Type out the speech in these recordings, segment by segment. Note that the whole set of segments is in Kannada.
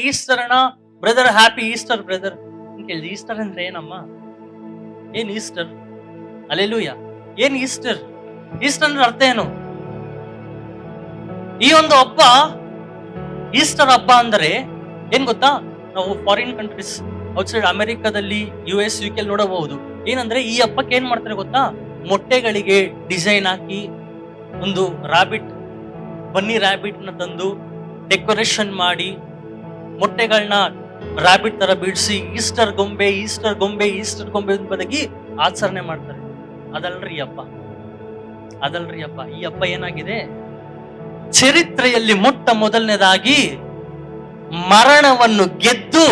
ಈಸ್ಟರ್ ಅಣ್ಣ, ಬ್ರದರ್ ಹ್ಯಾಪಿ ಈಸ್ಟರ್ ಬ್ರದರ್ ಕೇಳಿದೆ. ಈಸ್ಟರ್ ಅಂದ್ರೆ ಏನಮ್ಮ? ಏನ್ ಈಸ್ಟರ್? ಅಲ್ಲೆಲೂಯ. ಏನ್ ಈಸ್ಟರ್? ಈಸ್ಟರ್ ಅಂದ್ರೆ ಅರ್ಥ ಏನು? ಈ ಒಂದು ಹಬ್ಬ, ಈಸ್ಟರ್ ಹಬ್ಬ ಅಂದರೆ ಏನ್ ಗೊತ್ತಾ? ನಾವು ಫಾರಿನ್ ಕಂಟ್ರೀಸ್ ಔಟ್ಸೈಡ್ ಅಮೆರಿಕಾದಲ್ಲಿ, US, UK ನೋಡಬಹುದು. ಏನಂದ್ರೆ ಈ ಹಬ್ಬಕ್ಕೆ ಏನ್ ಮಾಡ್ತಾರೆ ಗೊತ್ತಾ? ಮೊಟ್ಟೆಗಳಿಗೆ ಡಿಸೈನ್ ಹಾಕಿ ಒಂದು ಬನ್ನಿ ರ್ಯಾಬಿಟ್ ನ ತಂದು ಡೆಕೋರೇಷನ್ ಮಾಡಿ ಮೊಟ್ಟೆಗಳನ್ನ ರ್ಯಾಬಿಟ್ ತರ ಬಿಡಿಸಿ ಈಸ್ಟರ್ ಗೊಂಬೆ ಎಂಬುದಾಗಿ ಆಚರಣೆ ಮಾಡ್ತಾರೆ. ಅದಲ್ರಿ ಹಬ್ಬ. ಈ ಹಬ್ಬ ಏನಾಗಿದೆ? ಚರಿತ್ರೆಯಲ್ಲಿ ಮೊಟ್ಟ ಮೊದಲನೇದಾಗಿ ಮರಣವನ್ನು ಗೆದ್ದು,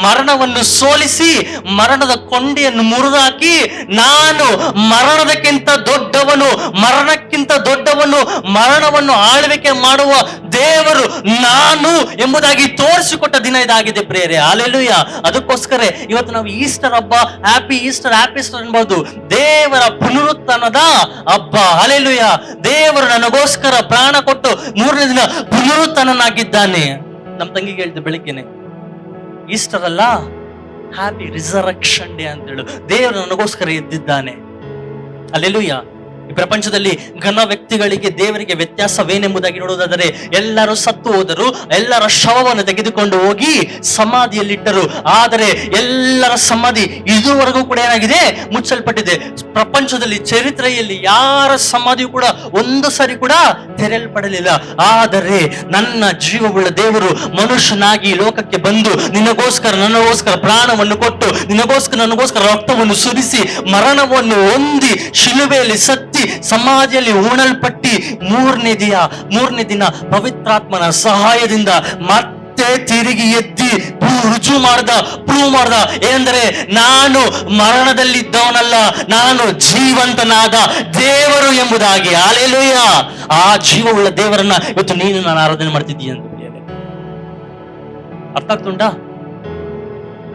ಮರಣವನ್ನು ಸೋಲಿಸಿ, ಮರಣದ ಕೊಂಡಿಯನ್ನು ಮುರಿದಾಕಿ, ನಾನು ಮರಣಕ್ಕಿಂತ ದೊಡ್ಡವನು, ಮರಣವನ್ನು ಆಳ್ವಿಕೆ ಮಾಡುವ ದೇವರು ನಾನು ಎಂಬುದಾಗಿ ತೋರಿಸಿಕೊಟ್ಟ ದಿನ ಇದಾಗಿದೆ ಪ್ರಿಯರೇ. ಹಲ್ಲೆಲೂಯ. ಅದಕ್ಕೋಸ್ಕರ ಇವತ್ತು ನಾವು ಈಸ್ಟರ್ ಹಬ್ಬ, ಹ್ಯಾಪಿ ಈಸ್ಟರ್ ಅನ್ಬಹುದು. ದೇವರ ಪುನರುತ್ಥಾನದ ಹಬ್ಬ. ಹಲ್ಲೆಲೂಯ. ದೇವರು ನನಗೋಸ್ಕರ ಪ್ರಾಣ ಕೊಟ್ಟು 3ನೇ ದಿನ ಪುನರುತ್ಥಾನನಾಗಿದ್ದಾನೆ. ನಮ್ಮ ತಂಗಿಗೆ ಹೇಳಿದೆ ಬೆಳಿಗ್ಗೆನೆ, ಈಸ್ಟರ್ ಅಲ್ಲ, ಹ್ಯಾಪಿ ರಿಸರಕ್ಷನ್ ಡೇ ಅಂತ ಹೇಳು. ದೇವರು ನನಗೋಸ್ಕರ ಎದ್ದಿದ್ದಾನೆ. ಹಲ್ಲೆಲೂಯ. ಈ ಪ್ರಪಂಚದಲ್ಲಿ ಘನ ವ್ಯಕ್ತಿಗಳಿಗೆ ದೇವರಿಗೆ ವ್ಯತ್ಯಾಸವೇನೆಂಬುದಾಗಿ ನೋಡುವುದಾದರೆ, ಎಲ್ಲರೂ ಸತ್ತು ಹೋದರು, ಎಲ್ಲರ ಶವವನ್ನು ತೆಗೆದುಕೊಂಡು ಹೋಗಿ ಸಮಾಧಿಯಲ್ಲಿಟ್ಟರು. ಆದರೆ ಎಲ್ಲರ ಸಮಾಧಿ ಇದುವರೆಗೂ ಕೂಡ ಏನಾಗಿದೆ? ಮುಚ್ಚಲ್ಪಟ್ಟಿದೆ. ಪ್ರಪಂಚದಲ್ಲಿ ಚರಿತ್ರೆಯಲ್ಲಿ ಯಾರ ಸಮಾಧಿಯು ಕೂಡ ಒಂದು ಸರಿ ಕೂಡ ತೆರೆಯಲ್ಪಡಲಿಲ್ಲ. ಆದರೆ ನನ್ನ ಜೀವವುಳ್ಳ ದೇವರು ಮನುಷ್ಯನಾಗಿ ಲೋಕಕ್ಕೆ ಬಂದು ನನಗೋಸ್ಕರ ಪ್ರಾಣವನ್ನು ಕೊಟ್ಟು, ನನಗೋಸ್ಕರ ರಕ್ತವನ್ನು ಸುರಿಸಿ, ಮರಣವನ್ನು ಹೊಂದಿ, ಶಿಲುಬೆಯಲ್ಲಿ ಸತ್ತಿ, ಸಮಾಧಿಯಲ್ಲಿ ಹೂಣಲ್ಪಟ್ಟಿ, ಮೂರನೇ ದಿನ ಪವಿತ್ರಾತ್ಮನ ಸಹಾಯದಿಂದ ಮತ್ತೆ ತಿರುಗಿ ಎದ್ದಿ ರುಜು ಪ್ರೂವ್ ಮಾಡ್ದ. ಏನಂದ್ರೆ, ನಾನು ಮರಣದಲ್ಲಿದ್ದವನಲ್ಲ, ನಾನು ಜೀವಂತನಾದ ದೇವರು ಎಂಬುದಾಗಿ. ಹಲ್ಲೆಲೂಯ. ಆ ಜೀವವುಳ್ಳ ದೇವರನ್ನ ಇವತ್ತು ನಾನು ಆರಾಧನೆ ಮಾಡ್ತಿದ್ದೀಯ ಅಂತ ಅರ್ಥ ಆಗ್ತುಂಟಾ?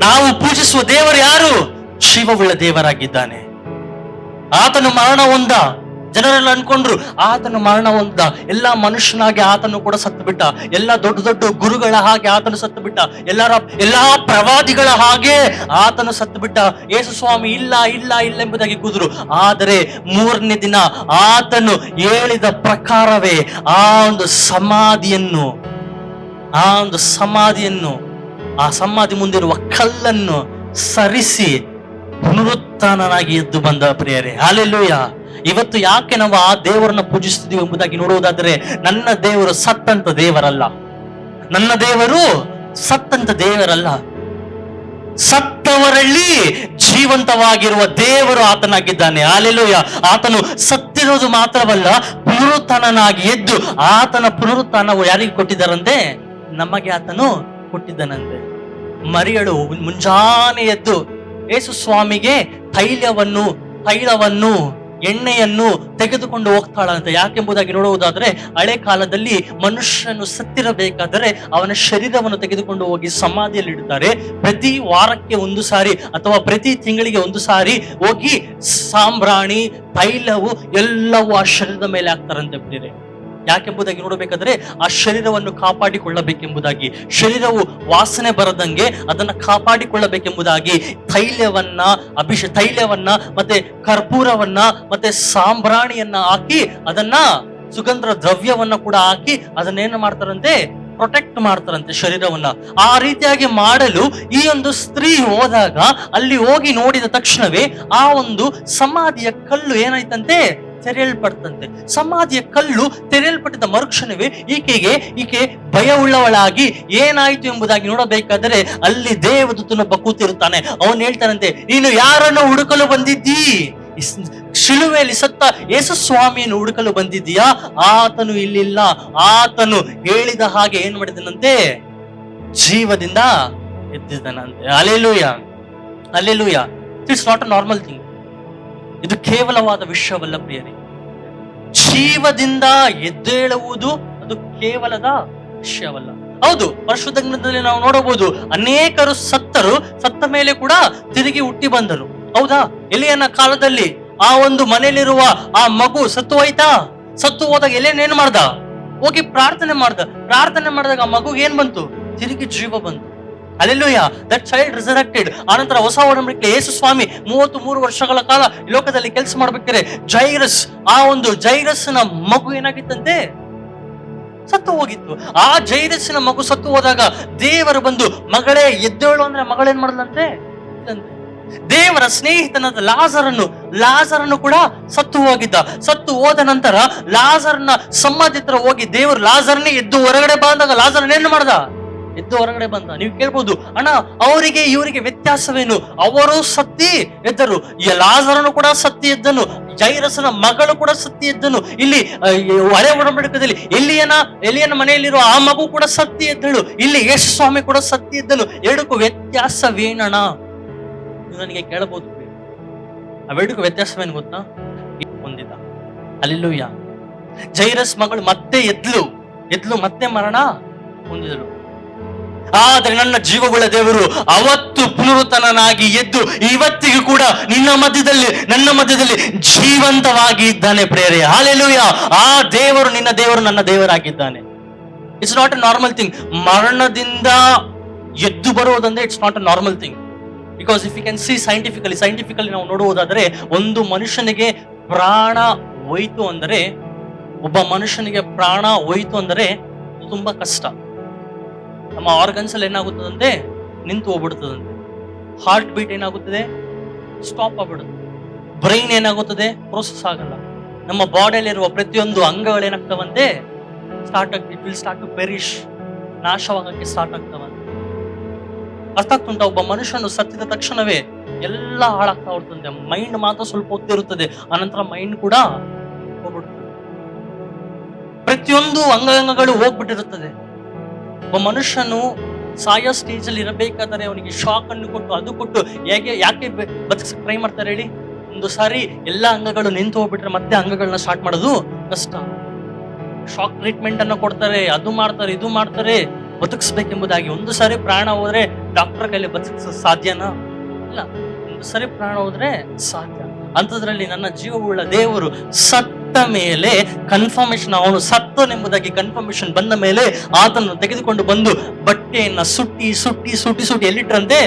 ನಾವು ಪೂಜಿಸುವ ದೇವರು ಯಾರು? ಜೀವವುಳ್ಳ ದೇವರಾಗಿದ್ದಾನೆ. ಆತನು ಮರಣ ಹೊಂದ. ಜನರೆಲ್ಲ ಅನ್ಕೊಂಡ್ರು ಆತನು ಮರಣ ಹೊಂದ, ಎಲ್ಲಾ ಮನುಷ್ಯನಾಗಿ ಆತನು ಕೂಡ ಸತ್ತು ಬಿಟ್ಟ, ಎಲ್ಲ ದೊಡ್ಡ ಗುರುಗಳ ಹಾಗೆ ಆತನು ಸತ್ತು ಬಿಟ್ಟ, ಎಲ್ಲಾ ಪ್ರವಾದಿಗಳ ಹಾಗೆ ಆತನು ಸತ್ತು ಬಿಟ್ಟ. ಯೇಸು ಸ್ವಾಮಿ ಇಲ್ಲ ಎಂಬುದಾಗಿ ಕೂದ್ರು. ಆದರೆ 3ನೇ ದಿನ ಆತನು ಹೇಳಿದ ಪ್ರಕಾರವೇ ಆ ಒಂದು ಸಮಾಧಿಯನ್ನು ಆ ಸಮಾಧಿ ಮುಂದಿರುವ ಕಲ್ಲನ್ನು ಸರಿಸಿ ಪುನರುತ್ಥಾನನಾಗಿ ಎದ್ದು ಬಂದ ಪ್ರಿಯರೇ. ಹಲ್ಲೆಲೂಯ. ಇವತ್ತು ಯಾಕೆ ನಾವು ಆ ದೇವರನ್ನ ಪೂಜಿಸ್ತಿದೀವಿ ಎಂಬುದಾಗಿ ನೋಡುವುದಾದರೆ, ನನ್ನ ದೇವರು ಸತ್ತಂತ ದೇವರಲ್ಲ, ಸತ್ತವರಲ್ಲಿ ಜೀವಂತವಾಗಿರುವ ದೇವರು ಆತನಾಗಿದ್ದಾನೆ. ಹಲ್ಲೆಲೂಯ. ಆತನು ಸತ್ತಿರೋದು ಮಾತ್ರವಲ್ಲ, ಪುನರುತ್ಥಾನನಾಗಿ ಎದ್ದು, ಆತನ ಪುನರುತ್ಥಾನವು ಯಾರಿಗೆ ಕೊಟ್ಟಿದ್ದಾರಂತೆ? ನಮಗೆ ಆತನು ಕೊಟ್ಟಿದ್ದಾನಂತೆ. ಮರಿಯಳು ಮುಂಜಾನೆ ಎದ್ದು ಯೇಸು ಸ್ವಾಮಿಗೆ ತೈಲವನ್ನು ಎಣ್ಣೆಯನ್ನು ತೆಗೆದುಕೊಂಡು ಹೋಗ್ತಾಳಂತೆ. ಯಾಕೆಂಬುದಾಗಿ ನೋಡುವುದಾದ್ರೆ, ಹಳೆ ಕಾಲದಲ್ಲಿ ಮನುಷ್ಯನು ಸತ್ತಿರಬೇಕಾದರೆ ಅವನ ಶರೀರವನ್ನು ತೆಗೆದುಕೊಂಡು ಹೋಗಿ ಸಮಾಧಿಯಲ್ಲಿ ಇಡುತ್ತಾರೆ. ಪ್ರತಿ ವಾರಕ್ಕೆ ಒಂದು ಸಾರಿ ಅಥವಾ ಪ್ರತಿ ತಿಂಗಳಿಗೆ ಒಂದು ಸಾರಿ ಹೋಗಿ ಸಾಂಬ್ರಾಣಿ, ತೈಲವು ಎಲ್ಲವೂ ಆ ಶರೀರದ ಮೇಲೆ ಹಾಕ್ತಾರಂತೆ ಬಿಟ್ಟಿದೆ. ಯಾಕೆಂಬುದಾಗಿ ನೋಡಬೇಕಾದ್ರೆ, ಆ ಶರೀರವನ್ನು ಕಾಪಾಡಿಕೊಳ್ಳಬೇಕೆಂಬುದಾಗಿ, ಶರೀರವು ವಾಸನೆ ಬರದಂಗೆ ಅದನ್ನ ಕಾಪಾಡಿಕೊಳ್ಳಬೇಕೆಂಬುದಾಗಿ ತೈಲವನ್ನ ಮತ್ತೆ ಕರ್ಪೂರವನ್ನ ಮತ್ತೆ ಸಾಂಬ್ರಾಣಿಯನ್ನ ಹಾಕಿ, ಅದನ್ನ ಸುಗಂಧ ದ್ರವ್ಯವನ್ನ ಕೂಡ ಹಾಕಿ ಅದನ್ನೇನು ಮಾಡ್ತಾರಂತೆ? ಪ್ರೊಟೆಕ್ಟ್ ಮಾಡ್ತಾರಂತೆ ಶರೀರವನ್ನ. ಆ ರೀತಿಯಾಗಿ ಮಾಡಲು ಈ ಒಂದು ಸ್ತ್ರೀ ಹೋದಾಗ, ಅಲ್ಲಿ ಹೋಗಿ ನೋಡಿದ ತಕ್ಷಣವೇ ಆ ಒಂದು ಸಮಾಧಿಯ ಕಲ್ಲು ಏನಾಯ್ತಂತೆ? ತೆರೆಯಲ್ಪಡ್ತಂತೆ. ಸಮಾಧಿಯ ಕಲ್ಲು ತೆರೆಯಲ್ಪಟ್ಟಿದ್ದ ಮರುಕ್ಷಣವೇ ಈಕೆ ಭಯವುಳ್ಳವಳಾಗಿ ಏನಾಯ್ತು ಎಂಬುದಾಗಿ ನೋಡಬೇಕಾದರೆ, ಅಲ್ಲಿ ದೇವದೂತನೊಬ್ಬ ಕೂತಿರುತ್ತಾನೆ. ಅವನು ಹೇಳ್ತಾನಂತೆ, ನೀನು ಯಾರನ್ನು ಹುಡುಕಲು ಬಂದಿದ್ದೀ? ಶಿಲುವೆಯಲ್ಲಿ ಸತ್ತ ಯೇಸು ಸ್ವಾಮಿಯನ್ನು ಹುಡುಕಲು ಬಂದಿದ್ದೀಯಾ? ಆತನು ಇಲ್ಲಿಲ್ಲ. ಆತನು ಹೇಳಿದ ಹಾಗೆ ಏನ್ ಮಾಡಿದನಂತೆ? ಜೀವದಿಂದ ಎದ್ದಿದ್ದಾನಂತೆ. Hallelujah. It's not a normal thing. ಇದು ಕೇವಲವಾದ ವಿಷಯವಲ್ಲ ಪ್ರಿಯರೇ. ಜೀವದಿಂದ ಎದ್ದೇಳುವುದು ಅದು ಕೇವಲದ ವಿಷಯವಲ್ಲ. ಹೌದು, ಪರಿಶುದ್ಧ ಗ್ರಂಥದಲ್ಲಿ ನಾವು ನೋಡಬಹುದು, ಅನೇಕರು ಸತ್ತ ಮೇಲೆ ಕೂಡ ತಿರುಗಿ ಹುಟ್ಟಿ ಬಂದರು. ಹೌದಾ? ಎಲಿಯನ ಕಾಲದಲ್ಲಿ ಆ ಒಂದು ಮನೆಯಲ್ಲಿರುವ ಆ ಮಗು ಸತ್ತು ಹೋದಾಗ ಎಲಿಯನ್ ಏನ್ ಮಾಡ್ದ? ಹೋಗಿ ಪ್ರಾರ್ಥನೆ ಮಾಡಿದಾಗ ಆ ಮಗುಗೆ ಏನ್ ಬಂತು? ತಿರುಗಿ ಜೀವ ಬಂತು. ಹಲ್ಲೆಲೂಯಾ. That child resurrected. ಆನಂತರ ಹೊಸ ಒಡಂಬಡಿಕೆ ಯೇಸು ಸ್ವಾಮಿ 33 ವರ್ಷಗಳ ಕಾಲ ಈ ಲೋಕದಲ್ಲಿ ಕೆಲಸ ಮಾಡ್ಬೇಕಾದ್ರೆ ಜೈರಸ್ನ ಮಗು ಏನಾಗಿತ್ತಂತೆ, ಸತ್ತು ಹೋಗಿತ್ತು. ಆ ಜೈರಸ್ಸಿನ ಮಗು ಸತ್ತು ಹೋದಾಗ ದೇವರು ಬಂದು, ಮಗಳೇ ಎದ್ದೇಳು ಅಂದ್ರೆ ಮಗಳೇನ್ ಮಾಡಲಂತೆ, ದೇವರ ಸ್ನೇಹಿತನಾದ ಲಾಜರನ್ನು ಕೂಡ ಸತ್ತು ಹೋಗಿದ್ದ. ಸತ್ತು ಹೋದ ನಂತರ ಲಾಜರ್ನ ಸಮಾಧಿ ಹತ್ರ ಹೋಗಿ ದೇವರು ಲಾಜರ್ನೇ ಎದ್ದು ಹೊರಗಡೆ ಬಂದಾಗ ಲಾಜರ್ನ ಏನ್ ಮಾಡ್ದ, ಎದ್ದು ಹೊರಗಡೆ ಬಂದ. ನೀವು ಕೇಳ್ಬೋದು, ಅಣ್ಣ ಅವರಿಗೆ ಇವರಿಗೆ ವ್ಯತ್ಯಾಸವೇನು, ಅವರು ಸತ್ತಿ ಎದ್ದರು, ಲಾಜರನು ಕೂಡ ಸತ್ತಿ ಎದ್ದನು, ಜೈರಸನ ಮಗಳು ಕೂಡ ಸತ್ತಿ ಎದ್ದನು. ಇಲ್ಲಿ ಹಳೆ ಒಡಂಬಡಿಕೆಯಲ್ಲಿ ಎಲಿಯನ ಮನೆಯಲ್ಲಿರುವ ಆ ಮಗು ಕೂಡ ಸತ್ತಿ ಎದ್ದಳು, ಇಲ್ಲಿ ಯೇಸು ಸ್ವಾಮಿ ಕೂಡ ಸತ್ತಿ ಎದ್ದನು. ಎರಡಕ್ಕೂ ವ್ಯತ್ಯಾಸವೇನಣ್ಣ ನನಗೆ ಕೇಳಬಹುದು. ಅವೆರಡಕ್ಕೂ ವ್ಯತ್ಯಾಸವೇನು ಗೊತ್ತಾ? ಹೊಂದಿದ. ಹಲ್ಲೆಲೂಯಾ. ಜೈರಸ್ ಮಗಳು ಮತ್ತೆ ಎದ್ಲು ಮತ್ತೆ ಮರಣ ಹೊಂದಿದಳು. ಆದರೆ ನನ್ನ ಜೀವವುಳ್ಳ ದೇವರು ಅವತ್ತು ಪುನರುತ್ಥಾನನಾಗಿ ಎದ್ದು ಇವತ್ತಿಗೂ ಕೂಡ ನನ್ನ ಮಧ್ಯದಲ್ಲಿ ಜೀವಂತವಾಗಿ ಇದ್ದಾನೆ ಪ್ರೇರೆ. ಹಲ್ಲೆಲೂಯಾ. ಆ ದೇವರು ನಿನ್ನ ದೇವರು ನನ್ನ ದೇವರಾಗಿದ್ದಾನೆ. It's not a normal thing. ಮರಣದಿಂದ ಎದ್ದು ಬರುವುದಂದ್ರೆ it's not a normal thing. Because if you can see scientifically ನಾವು ನೋಡುವುದಾದರೆ, ಒಂದು ಮನುಷ್ಯನಿಗೆ ಪ್ರಾಣ ಹೋಯ್ತು ಅಂದರೆ, ಒಬ್ಬ ಮನುಷ್ಯನಿಗೆ ಪ್ರಾಣ ಹೋಯ್ತು ಅಂದರೆ ತುಂಬಾ ಕಷ್ಟ. ನಮ್ಮ ಆರ್ಗನ್ಸ್ ಅಲ್ಲಿ ಏನಾಗುತ್ತದಂತೆ, ನಿಂತು ಹೋಗ್ಬಿಡ್ತದಂತೆ. ಹಾರ್ಟ್ ಬೀಟ್ ಏನಾಗುತ್ತದೆ, ಸ್ಟಾಪ್ ಆಗ್ಬಿಡುತ್ತೆ. ಬ್ರೈನ್ ಏನಾಗುತ್ತದೆ, ಪ್ರೋಸೆಸ್ ಆಗಲ್ಲ. ನಮ್ಮ ಬಾಡಿಯಲ್ಲಿರುವ ಪ್ರತಿಯೊಂದು ಅಂಗಗಳು ಏನಾಗ್ತವಂತೆ, it will start to perish, ನಾಶವಾಗಕ್ಕೆ ಸ್ಟಾರ್ಟ್ ಆಗ್ತವಂತೆ. ಅರ್ಥ ಆಗ್ತುಂಟ? ಒಬ್ಬ ಮನುಷ್ಯನು ಸತ್ತಿದ ತಕ್ಷಣವೇ ಎಲ್ಲ ಹಾಳಾಗ್ತಾ ಹೋಗ್ತದೆ. ಮೈಂಡ್ ಮಾತ್ರ ಸ್ವಲ್ಪ ಹೊತ್ತಿರುತ್ತದೆ, ಆನಂತರ ಮೈಂಡ್ ಕೂಡ ಹೋಗ್ಬಿಡ್ತದೆ. ಪ್ರತಿಯೊಂದು ಅಂಗಗಳು ಹೋಗ್ಬಿಟ್ಟಿರುತ್ತದೆ. ಒಬ್ಬ ಮನುಷ್ಯನು ಸಾಯೋ ಸ್ಟೇಜ್ ಅಲ್ಲಿ ಇರಬೇಕಾದರೆ ಅವನಿಗೆ ಶಾಕ್ ಅನ್ನು ಕೊಟ್ಟು ಯಾಕೆ ಬದುಕಿಸಕ್ಕೆ ಟ್ರೈ ಮಾಡ್ತಾರೆ ಹೇಳಿ? ಒಂದು ಸಾರಿ ಎಲ್ಲ ಅಂಗಗಳು ನಿಂತು ಹೋಗ್ಬಿಟ್ರೆ ಮತ್ತೆ ಅಂಗಗಳನ್ನ ಸ್ಟಾರ್ಟ್ ಮಾಡೋದು ಕಷ್ಟ. ಶಾಕ್ ಟ್ರೀಟ್ಮೆಂಟ್ ಅನ್ನ ಕೊಡ್ತಾರೆ, ಅದು ಮಾಡ್ತಾರೆ, ಇದು ಮಾಡ್ತಾರೆ ಬದುಕಿಸ್ಬೇಕೆಂಬುದಾಗಿ. ಒಂದು ಸಾರಿ ಪ್ರಾಣ ಹೋದ್ರೆ ಡಾಕ್ಟರ್ ಕೈಲಿ ಬದುಕಿಸ ಸಾಧ್ಯನಾ? ಇಲ್ಲ. ಒಂದು ಸಾರಿ ಪ್ರಾಣ ಹೋದ್ರೆ ಸಾಧ್ಯ. ಅಂಥದ್ರಲ್ಲಿ ನನ್ನ ಜೀವವುಳ್ಳ ದೇವರು ಸತ್ತ ಮೇಲೆ ಕನ್ಫರ್ಮೇಶನ್, ಅವನು ಸತ್ತನೆಂಬುದಾಗಿ ಕನ್ಫರ್ಮೇಶನ್ ಬಂದ ಮೇಲೆ ಆತನ್ನು ತೆಗೆದುಕೊಂಡು ಬಂದು ಬಟ್ಟೆಯನ್ನ ಸುಟ್ಟಿ ಎಲ್ಲಿಟ್ರಂತೆ,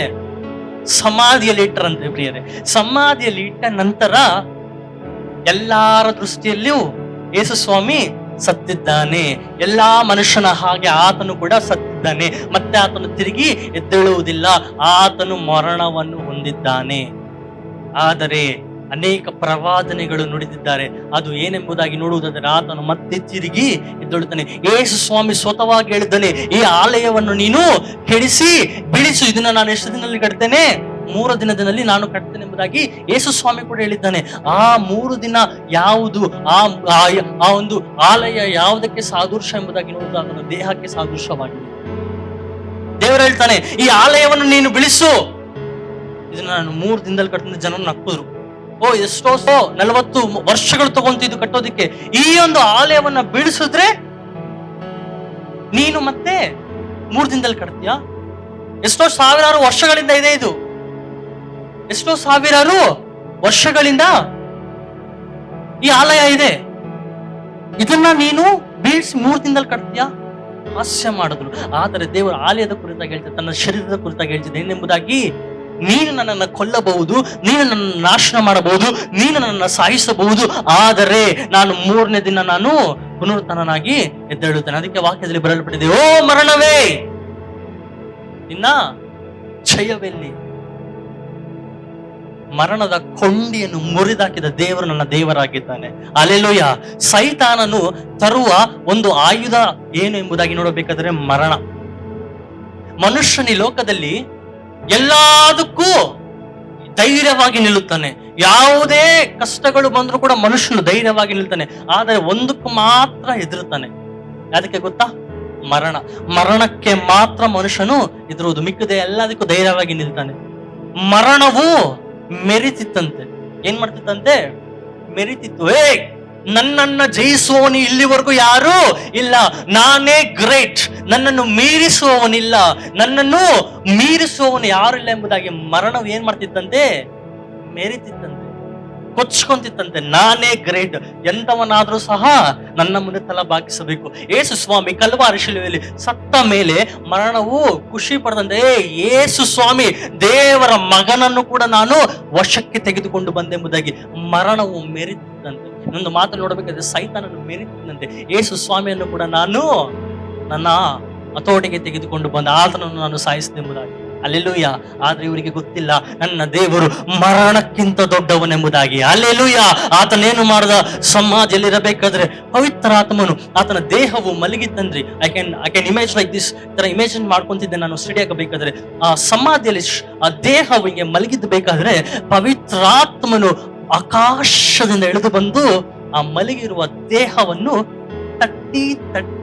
ಸಮಾಧಿಯಲ್ಲಿ ಇಟ್ಟರಂತೆ ಪ್ರಿಯರೇ. ಸಮಾಧಿಯಲ್ಲಿ ಇಟ್ಟ ನಂತರ ಎಲ್ಲಾರ ದೃಷ್ಟಿಯಲ್ಲಿಯೂ ಯೇಸು ಸ್ವಾಮಿ ಸತ್ತಿದ್ದಾನೆ. ಎಲ್ಲಾ ಮನುಷ್ಯನ ಹಾಗೆ ಆತನು ಕೂಡ ಸತ್ತಿದ್ದಾನೆ. ಮತ್ತೆ ಆತನು ತಿರುಗಿ ಎದ್ದೇಳುವುದಿಲ್ಲ. ಆತನು ಮರಣವನ್ನು ಹೊಂದಿದ್ದಾನೆ. ಆದರೆ ಅನೇಕ ಪ್ರವಾದನೆಗಳು ನುಡಿದಿದ್ದಾರೆ. ಅದು ಏನೆಂಬುದಾಗಿ ನೋಡುವುದಾದರೆ, ಆತನು ಮತ್ತೆ ತಿರುಗಿ ಎದ್ದೇಳುತ್ತಾನೆ. ಯೇಸು ಸ್ವಾಮಿ ಸ್ವತಃವಾಗಿ ಹೇಳಿದ್ದಾನೆ, ಈ ಆಲಯವನ್ನು ನೀನು ಕೆಡಿಸಿ ಬಿಡಿಸು, ಇದನ್ನ ನಾನು ಎಷ್ಟು ದಿನದಲ್ಲಿ ಕಟ್ತೇನೆ, 3 ದಿನದಲ್ಲಿ ನಾನು ಕಟ್ತೇನೆ ಎಂಬುದಾಗಿ ಯೇಸು ಸ್ವಾಮಿ ಕೂಡ ಹೇಳಿದ್ದಾನೆ. ಆ 3 ದಿನ ಯಾವುದು, ಆ ಒಂದು ಆಲಯ ಯಾವುದಕ್ಕೆ ಸಾದೃಶ್ಯ ಎಂಬುದಾಗಿ ನೋಡುವುದಾದ ದೇಹಕ್ಕೆ ಸಾದೃಶ್ಯವಾಗಿದೆ. ದೇವರು ಹೇಳ್ತಾನೆ, ಈ ಆಲಯವನ್ನು ನೀನು ಬಿಡಿಸು, ಇದನ್ನ ನಾನು 3 ದಿನದಲ್ಲಿ ಕಟ್ಟಿದ ಜನ ನಕ್ಕಿದ್ರು. ಎಷ್ಟೋ 40 ವರ್ಷಗಳು ತಗೊಂತಿದ್ದು ಕಟ್ಟೋದಿಕ್ಕೆ. ಈ ಒಂದು ಆಲಯವನ್ನ ಬಿಡಿಸಿದ್ರೆ ನೀನು ಮತ್ತೆ 3 ದಿನದಲ್ಲಿ ಕಟ್ತೀಯಾ? ಎಷ್ಟೋ ಸಾವಿರಾರು ವರ್ಷಗಳಿಂದ ಇದೆ ಇದು. ಎಷ್ಟೋ ಸಾವಿರಾರು ವರ್ಷಗಳಿಂದ ಈ ಆಲಯ ಇದೆ. ಇದನ್ನ ನೀನು ಬೀಳ್ಸಿ 3 ದಿನದಲ್ಲಿ ಕಟ್ತೀಯಾ? ಹಾಸ್ಯ ಮಾಡಿದ್ರು. ಆದರೆ ದೇವರು ಆಲಯದ ಕುರಿತಾಗಿ ಹೇಳ್ತಾರೆ, ತನ್ನ ಶರೀರದ ಕುರಿತಾಗಿ ಹೇಳ್ತಿದ್ದೆ ಏನೆಂಬುದಾಗಿ, ನೀನು ನನ್ನನ್ನು ಕೊಲ್ಲಬಹುದು, ನೀನು ನನ್ನ ನಾಶನ ಮಾಡಬಹುದು, ನೀನು ನನ್ನ ಸಾಯಿಸಬಹುದು, ಆದರೆ ನಾನು 3ನೇ ದಿನ ನಾನು ಪುನರುತ್ಥಾನನಾಗಿ ಎದ್ದೇಳುತ್ತೇನೆ. ಅದಕ್ಕೆ ವಾಕ್ಯದಲ್ಲಿ ಬರೆಯಲ್ಪಟ್ಟಿದೆ, ಓ ಮರಣವೇ ನಿನ್ನ ಜಯವೆಲ್ಲಿ? ಮರಣದ ಕೊಂಡಿಯನ್ನು ಮುರಿದಾಕಿದ ದೇವರು ನನ್ನ ದೇವರಾಗಿದ್ದಾನೆ. ಹಲ್ಲೆಲೂಯಾ. ಸೈತಾನನು ತರುವ ಒಂದು ಆಯುಧ ಏನು ಎಂಬುದಾಗಿ ನೋಡಬೇಕಾದರೆ ಮರಣ. ಮನುಷ್ಯನ ಲೋಕದಲ್ಲಿ ಎಲ್ಲದಕ್ಕೂ ಧೈರ್ಯವಾಗಿ ನಿಲ್ಲುತ್ತಾನೆ. ಯಾವುದೇ ಕಷ್ಟಗಳು ಬಂದರೂ ಕೂಡ ಮನುಷ್ಯನು ಧೈರ್ಯವಾಗಿ ನಿಲ್ತಾನೆ. ಆದರೆ ಒಂದಕ್ಕೂ ಮಾತ್ರ ಹೆದರುತ್ತಾನೆ. ಅದಕ್ಕೆ ಗೊತ್ತಾ? ಮರಣಕ್ಕೆ ಮಾತ್ರ ಮನುಷ್ಯನು ಹೆದರುವುದು. ಮಿಕ್ಕದೆ ಎಲ್ಲದಕ್ಕೂ ಧೈರ್ಯವಾಗಿ ನಿಲ್ತಾನೆ. ಮರಣವು ಮೆರಿತಿತ್ತಂತೆ. ಏನ್ ಮಾಡ್ತಿತ್ತಂತೆ? ಮೆರಿತಿತ್ತು. ನನ್ನನ್ನ ಜಯಿಸುವವನು ಇಲ್ಲಿವರೆಗೂ ಯಾರು ಇಲ್ಲ, ನಾನೇ ಗ್ರೇಟ್, ನನ್ನನ್ನು ಮೀರಿಸುವವನಿಲ್ಲ, ನನ್ನನ್ನು ಮೀರಿಸುವವನು ಯಾರು ಇಲ್ಲ ಎಂಬುದಾಗಿ ಮರಣವು ಏನ್ ಮಾಡ್ತಿತ್ತಂತೆ? ಮೆರಿತಿತ್ತಂತೆ. ಕೊಚ್ಕೊಂತಿತ್ತಂತೆ. ನಾನೇ ಗ್ರೇಟ್, ಎಂತವನಾದ್ರೂ ಸಹ ನನ್ನ ಮುಂದೆ ತಲ ಬಾಗಿಸಬೇಕು. ಯೇಸು ಸ್ವಾಮಿ ಕಲ್ವಾರಿ ಶಿಲುಬೆಯಲ್ಲಿ ಸತ್ತ ಮೇಲೆ ಮರಣವು ಖುಷಿ ಪಡೆದಂತೆ, ಯೇಸು ಸ್ವಾಮಿ ದೇವರ ಮಗನನ್ನು ಕೂಡ ನಾನು ವಶಕ್ಕೆ ತೆಗೆದುಕೊಂಡು ಬಂದೆಂಬುದಾಗಿ ಮರಣವು ಮೆರೆತಿದ್ದಂತೆ. ಇನ್ನೊಂದು ಮಾತು ನೋಡಬೇಕಾದ್ರೆ ಸೈತಾನನ್ನು ಮೆರೆತಿದ್ದಂತೆ. ಯೇಸು ಸ್ವಾಮಿಯನ್ನು ಕೂಡ ನಾನು ನನ್ನ ಹತೋಟಿಗೆ ತೆಗೆದುಕೊಂಡು ಬಂದ, ಆತನನ್ನು ನಾನು ಸಾಯಿಸಿದೆಂಬುದಾಗಿ. ಅಲ್ಲೆಲೂಯ. ಆದ್ರೆ ಇವರಿಗೆ ಗೊತ್ತಿಲ್ಲ, ನನ್ನ ದೇವರು ಮರಣಕ್ಕಿಂತ ದೊಡ್ಡವನೆಂಬುದಾಗಿ. ಅಲ್ಲೆಲೂಯ. ಆತನೇನು ಮಾಡಿದ? ಸಮಾಧಿಯಲ್ಲಿರಬೇಕಾದ್ರೆ ಪವಿತ್ರಾತ್ಮನು, ಆತನ ದೇಹವು ಮಲಗಿತ್ತಂದ್ರಿ. I can image like this. ತರ ಇಮೇಜಿನ್ ಮಾಡ್ಕೊಂತಿದ್ದೆ ನಾನು ಸ್ಟಡಿ ಆಗಬೇಕಾದ್ರೆ. ಆ ಸಮಾಧಿಯಲ್ಲಿ ಆ ದೇಹವಿಗೆ ಮಲಗಿದ್ದು ಬೇಕಾದ್ರೆ ಪವಿತ್ರಾತ್ಮನು ಆಕಾಶದಿಂದ ಇಳಿದು ಬಂದು ಆ ಮಲಗಿರುವ ದೇಹವನ್ನು ತಟ್ಟಿ ತಟ್ಟಿ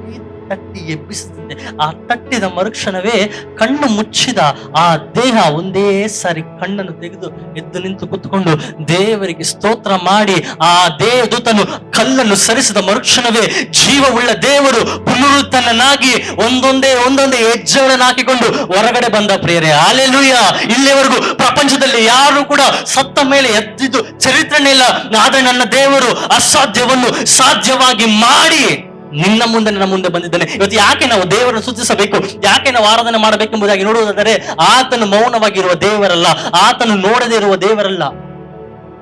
ತಟ್ಟಿ ಎಬ್ಬಿಸುತ್ತದೆ. ಆ ತಟ್ಟಿದ ಮರುಕ್ಷಣವೇ ಕಣ್ಣು ಮುಚ್ಚಿದ ಆ ದೇಹ ಒಂದೇ ಸಾರಿ ಕಣ್ಣನ್ನು ತೆಗೆದು ಎದ್ದು ನಿಂತು ಕುತ್ಕೊಂಡು ದೇವರಿಗೆ ಸ್ತೋತ್ರ ಮಾಡಿ, ಆ ದೇವದೂತನು ಕಲ್ಲನ್ನು ಸರಿಸಿದ ಮರುಕ್ಷಣವೇ ಜೀವವುಳ್ಳ ದೇವರು ಪುನರುತ್ಥಾನನಾಗಿ ಒಂದೊಂದೇ ಹೆಜ್ಜೆಗಳನ್ನು ಹಾಕಿಕೊಂಡು ಹೊರಗಡೆ ಬಂದ ಪ್ರಿಯರೇ. ಹಲ್ಲೆಲೂಯ. ಇಲ್ಲಿವರೆಗೂ ಪ್ರಪಂಚದಲ್ಲಿ ಯಾರು ಕೂಡ ಸತ್ತ ಮೇಲೆ ಎದ್ದಿದ್ದು ಚರಿತ್ರೆನೇ ಇಲ್ಲ. ಆದ್ರೆ ನನ್ನ ದೇವರು ಅಸಾಧ್ಯವನ್ನು ಸಾಧ್ಯವಾಗಿ ಮಾಡಿ ನಿನ್ನ ಮುಂದೆ ನನ್ನ ಮುಂದೆ ಬಂದಿದ್ದಾನೆ. ಇವತ್ತು ಯಾಕೆ ನಾವು ದೇವರನ್ನು ಸ್ತುತಿಸಬೇಕು, ಯಾಕೆ ನಾವು ಆರಾಧನೆ ಮಾಡಬೇಕೆಂಬುದಾಗಿ ನೋಡುವುದಾದರೆ, ಆತನು ಮೌನವಾಗಿರುವ ದೇವರಲ್ಲ, ಆತನು ನೋಡದೇ ಇರುವ ದೇವರಲ್ಲ.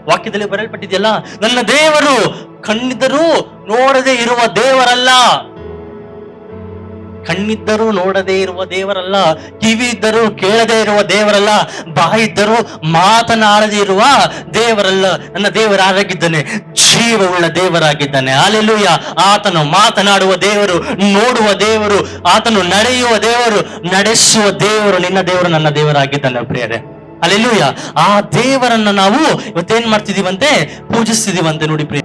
ವಾಕ್ಯದಲ್ಲಿ ಬರೆಯಲ್ಪಟ್ಟಿದೆಯಲ್ಲ, ನನ್ನ ದೇವರು ಕಣ್ಣಿದ್ದರೂ ನೋಡದೇ ಇರುವ ದೇವರಲ್ಲ. ಕಣ್ಣಿದ್ದರೂ ನೋಡದೇ ಇರುವ ದೇವರಲ್ಲ, ಕಿವಿ ಇದ್ದರೂ ಕೇಳದೇ ಇರುವ ದೇವರಲ್ಲ, ಬಾಯಿದ್ದರೂ ಮಾತನಾಡದೇ ಇರುವ ದೇವರಲ್ಲ. ನನ್ನ ದೇವರು ಯಾರಾಗಿದ್ದಾನೆ? ಜೀವವುಳ್ಳ ದೇವರಾಗಿದ್ದಾನೆ. ಹಲ್ಲೆಲೂಯ. ಆತನು ಮಾತನಾಡುವ ದೇವರು, ನೋಡುವ ದೇವರು, ಆತನು ನಡೆಯುವ ದೇವರು, ನಡೆಸುವ ದೇವರು. ನಿನ್ನ ದೇವರು ನನ್ನ ದೇವರಾಗಿದ್ದಾನೆ ಪ್ರಿಯರೇ. ಹಲ್ಲೆಲೂಯ. ಆ ದೇವರನ್ನ ನಾವು ಇವತ್ತೇನ್ ಮಾಡ್ತಿದೀವಂತೆ? ಪೂಜಿಸ್ತಿದೀವಂತೆ ನೋಡಿ ಪ್ರಿಯ.